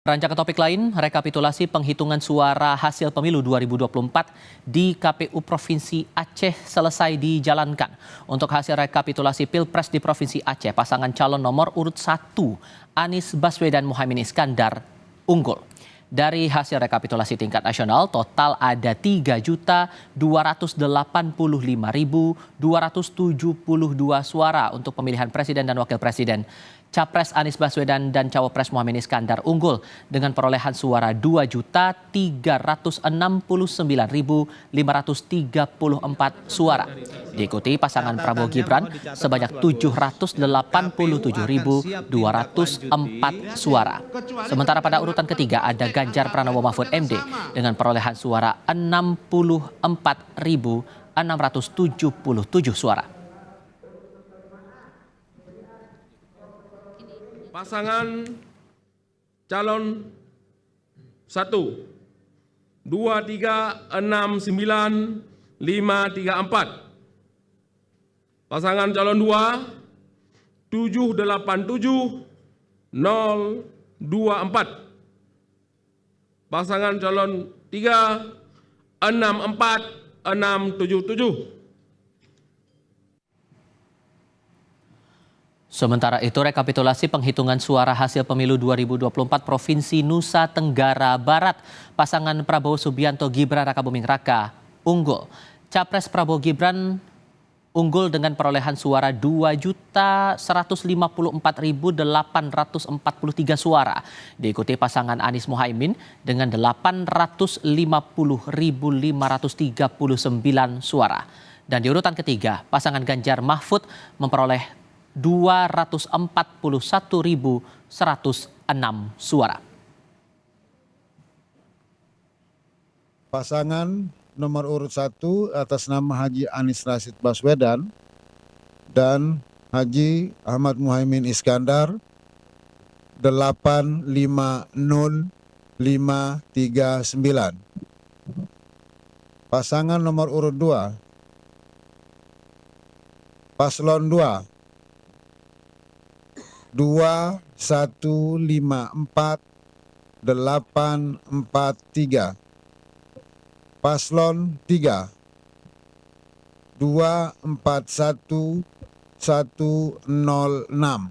Beranjak ke topik lain, rekapitulasi penghitungan suara hasil pemilu 2024 di KPU Provinsi Aceh selesai dijalankan. Untuk hasil rekapitulasi Pilpres di Provinsi Aceh, pasangan calon nomor urut 1 Anies Baswedan Muhaimin Iskandar unggul. Dari hasil rekapitulasi tingkat nasional, total ada 3.285.272 suara untuk pemilihan presiden dan wakil presiden. Capres Anies Baswedan dan Cawapres Muhaimin Iskandar unggul dengan perolehan suara 2.369.534 suara. Diikuti pasangan Prabowo Gibran sebanyak 787.204 suara. Sementara pada urutan ketiga ada Ganjar Pranowo Mahfud MD dengan perolehan suara 64.677 suara. Pasangan calon 1 2369534. Pasangan calon 2 787024. Pasangan calon 3 64677. Sementara itu, rekapitulasi penghitungan suara hasil pemilu 2024 Provinsi Nusa Tenggara Barat, pasangan Prabowo Subianto Gibran Rakabuming Raka unggul. Capres Prabowo Gibran unggul dengan perolehan suara 2.154.843 suara. Diikuti pasangan Anies Muhaimin dengan 850.539 suara. Dan di urutan ketiga, pasangan Ganjar Mahfud memperoleh 241.106 suara. Pasangan nomor urut 1 atas nama Haji Anies Rashid Baswedan dan Haji Ahmad Muhaimin Iskandar 850.539. Pasangan nomor urut 2 Paslon 2 2154843. Paslon 3 241106.